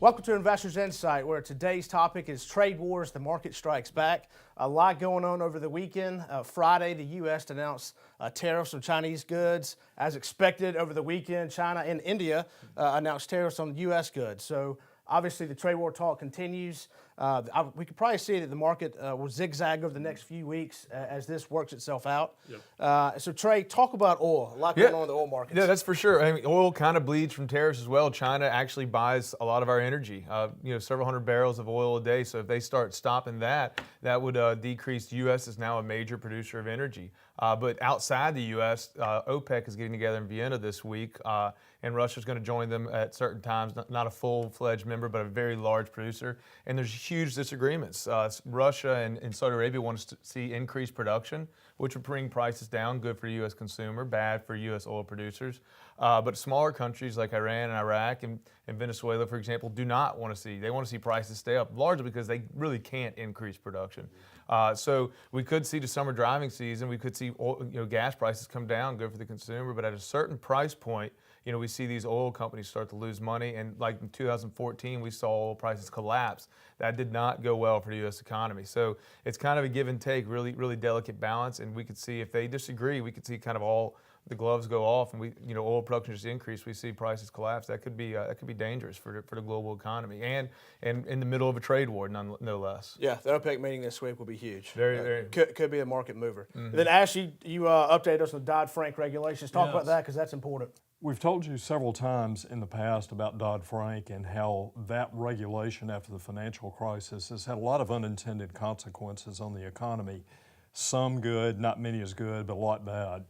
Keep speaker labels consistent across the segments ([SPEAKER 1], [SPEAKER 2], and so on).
[SPEAKER 1] Welcome to Investors Insight, where today's topic is trade wars, the market strikes back. A lot going on over the weekend. Friday, the U.S. announced tariffs on Chinese goods. As expected over the weekend, China and India announced tariffs on U.S. goods. So obviously the trade war talk continues. We could probably see that the market will zigzag over the next few weeks as this works itself out. Yep. So Trey, talk about oil. A lot going on in the oil markets.
[SPEAKER 2] Yeah, that's for sure. I mean, oil kind of bleeds from tariffs as well. China actually buys a lot of our energy, several hundred barrels of oil a day. So if they start stopping that, that would decrease. The U.S. is now a major producer of energy. But outside the U.S., OPEC is getting together in Vienna this week, and Russia's going to join them at certain times. Not a full-fledged member, but a very large producer. And there's huge disagreements. Russia and Saudi Arabia want to see increased production, which would bring prices down, good for the U.S. consumer, bad for U.S. oil producers. But smaller countries like Iran and Iraq and Venezuela, for example, do not want to see. They want to see prices stay up, largely because they really can't increase production. So we could see the summer driving season, we could see oil, gas prices come down, good for the consumer, but at a certain price point, we see these oil companies start to lose money. And like in 2014, we saw oil prices collapse. That did not go well for the U.S. economy. So it's kind of a give and take, really, really delicate balance. And we could see if they disagree, we could see kind of all the gloves go off and oil production just increase. We see prices collapse. That could be dangerous for the global economy and in the middle of a trade war, no less.
[SPEAKER 1] Yeah, the OPEC meeting this week will be huge.
[SPEAKER 2] Very.
[SPEAKER 1] Could be a market mover. Mm-hmm. Then Ash, you update us on Dodd-Frank regulations. Talk about that because that's important.
[SPEAKER 3] We've told you several times in the past about Dodd-Frank and how that regulation after the financial crisis has had a lot of unintended consequences on the economy. Some good, not many as good, but a lot bad.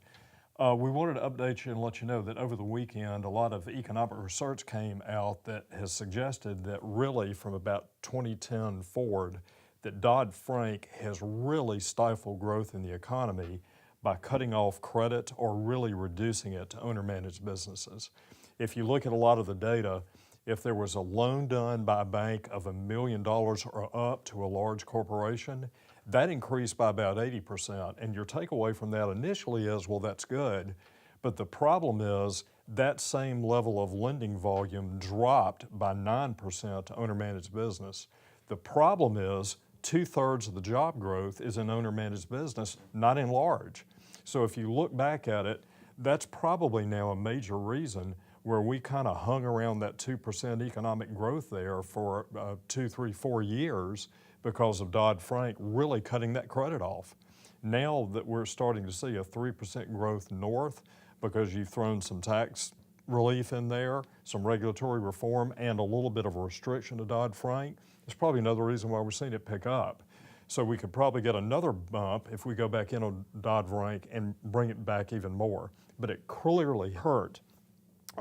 [SPEAKER 3] We wanted to update you and let you know that over the weekend, a lot of economic research came out that has suggested that really from about 2010 forward, that Dodd-Frank has really stifled growth in the economy by cutting off credit or really reducing it to owner-managed businesses. If you look at a lot of the data, if there was a loan done by a bank of $1 million or up to a large corporation, that increased by about 80%. And your takeaway from that initially is, well, that's good. But the problem is that same level of lending volume dropped by 9% to owner-managed business. The problem is 2/3 of the job growth is in owner-managed business, not in large. So if you look back at it, that's probably now a major reason where we kind of hung around that 2% economic growth there for 2, 3, 4 years because of Dodd-Frank really cutting that credit off. Now that we're starting to see a 3% growth north because you've thrown some tax relief in there, some regulatory reform, and a little bit of a restriction to Dodd-Frank, it's probably another reason why we're seeing it pick up. So we could probably get another bump if we go back in on Dodd-Frank and bring it back even more. But it clearly hurt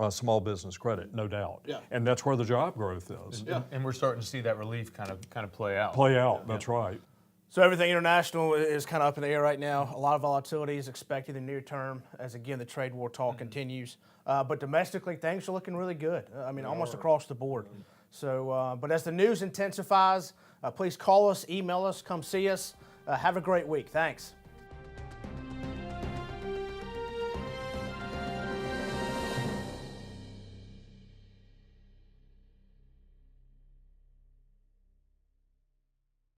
[SPEAKER 3] small business credit, no doubt.
[SPEAKER 1] Yeah.
[SPEAKER 3] And that's where the job growth is.
[SPEAKER 2] And we're starting to see that relief kind of play out.
[SPEAKER 3] That's right.
[SPEAKER 1] So everything international is kind of up in the air right now. A lot of volatility is expected in the near term as, again, the trade war talk continues. But domestically, things are looking really good. Almost across the board. So, but as the news intensifies, please call us, email us, come see us. Have a great week. Thanks.